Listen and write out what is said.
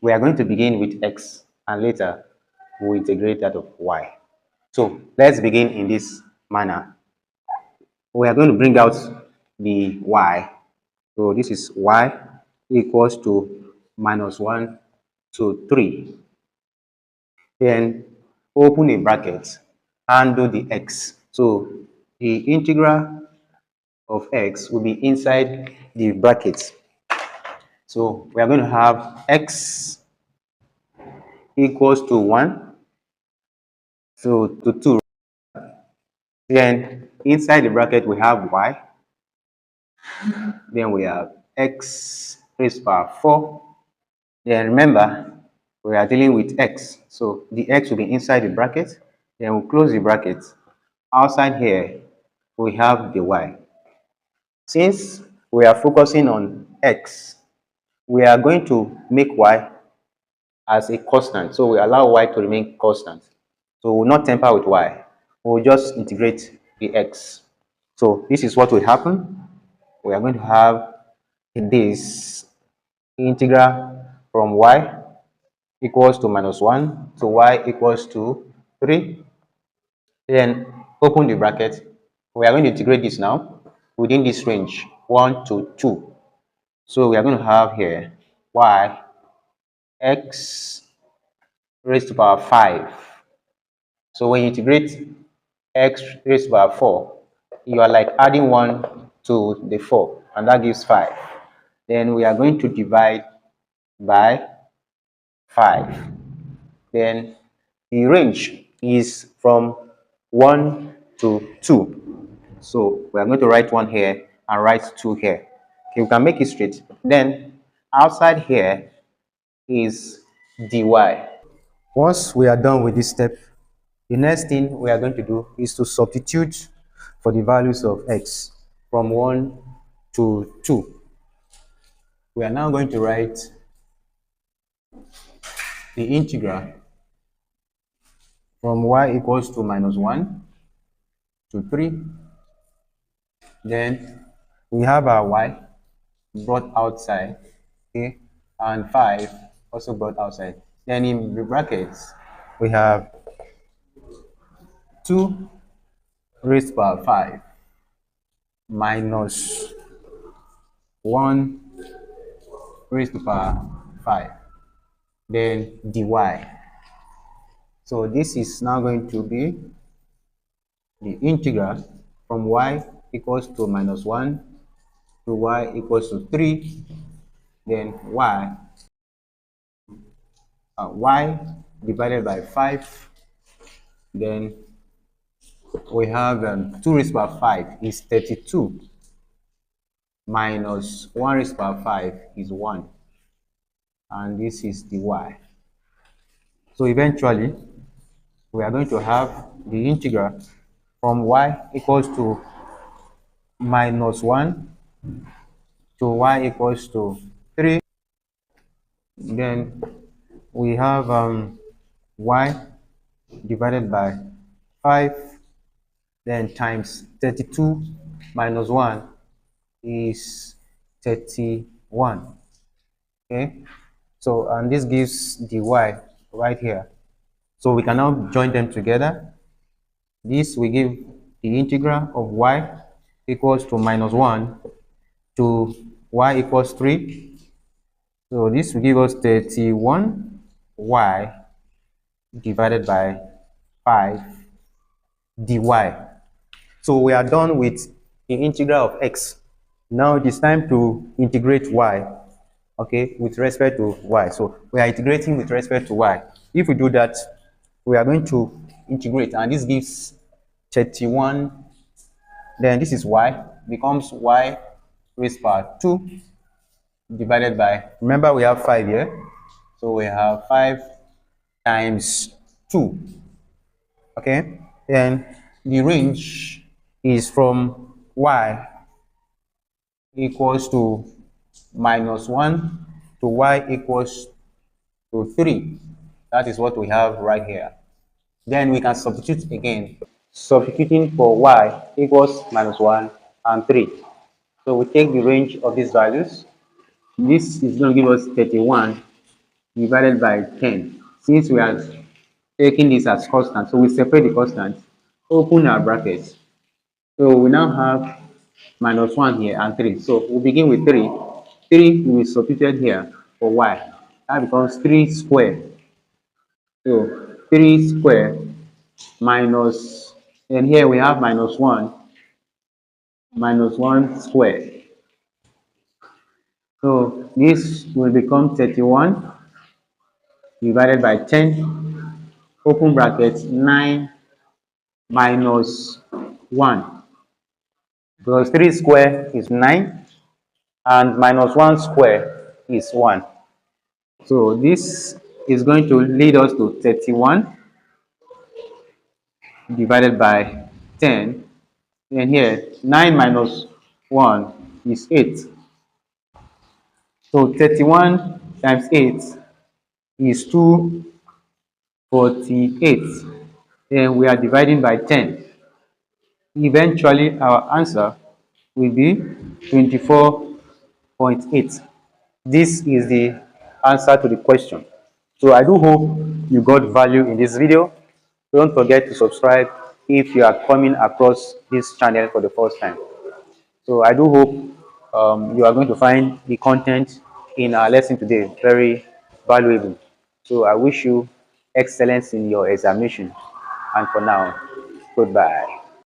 we are going to begin with x and later we'll integrate that of y. So let's begin in this manner. We are going to bring out the y. So this is y equals to minus 1 to 3. Then open a bracket and do the x. So the integral of x will be inside the bracket. So we are going to have x equals to 1, so to 2. Then inside the bracket we have y. Then we have x raised to power 4. Then remember, we are dealing with x. So the x will be inside the bracket. Then we'll close the bracket. Outside here, we have the y. Since we are focusing on x, we are going to make y as a constant. So we allow y to remain constant. So we'll not tamper with y. We'll just integrate the x. So this is what will happen. We are going to have this integral from y equals to minus 1 to y equals to 3. Then open the bracket. We are going to integrate this now within this range 1 to 2. So we are going to have here y x raised to power 5. So when you integrate x raised to power 4, you are like adding 1 to the 4, and that gives 5. Then we are going to divide by 5. Then the range is from 1 to 2. So we are going to write 1 here and write 2 here. Okay, we can make it straight. Then outside here is dy. Once we are done with this step, the next thing we are going to do is to substitute for the values of x from 1 to 2. We are now going to write the integral from y equals to minus 1 to 3. Then we have our y brought outside, okay, and 5 also brought outside. Then in the brackets, we have 2 raised to power 5 minus 1 raised to power 5, then dy. So this is now going to be the integral from y equals to minus 1 to y equals to 3, then y divided by 5. Then we have 2 raised to power 5 is 32 minus 1 raised to power 5 is 1, and this is the y. So eventually we are going to have the integral from y equals to minus 1 to y equals to 3. Then we have y divided by 5, then times 32 minus 1 is 31. Okay, so and this gives dy right here. So we can now join them together. This will give the integral of y equals to minus 1 to y equals 3. So this will give us 31y divided by 5 dy. So we are done with the integral of x. Now it is time to integrate y, okay, with respect to y. So we are integrating with respect to y. If we do that, we are going to integrate, and this gives 31. Then this is y, becomes y raised to power 2 divided by, remember we have 5 here, so we have 5 times 2. Okay, then the range is from y equals to minus 1 to y equals to 3. That is what we have right here. Then we can substitute again, substituting for y equals minus 1 and 3. So we take the range of these values. This is going to give us 31 divided by 10. Since we are taking this as constant, so we separate the constant, open our brackets. So we now have minus 1 here and 3. So we begin with 3. 3 will be substituted here for y. That becomes 3 square. So 3 square minus, and here we have minus 1 square. So this will become 31 divided by 10, open bracket, 9 minus 1. Because 3 square is 9 and minus 1 square is 1. So this is going to lead us to 31 divided by 10. And here, 9 minus 1 is 8. So 31 times 8 is 248. Then we are dividing by 10. Eventually, our answer will be 24.8. This is the answer to the question. So I do hope you got value in this video. Don't forget to subscribe if you are coming across this channel for the first time. So I do hope you are going to find the content in our lesson today very valuable. So I wish you excellence in your examination. And for now, goodbye.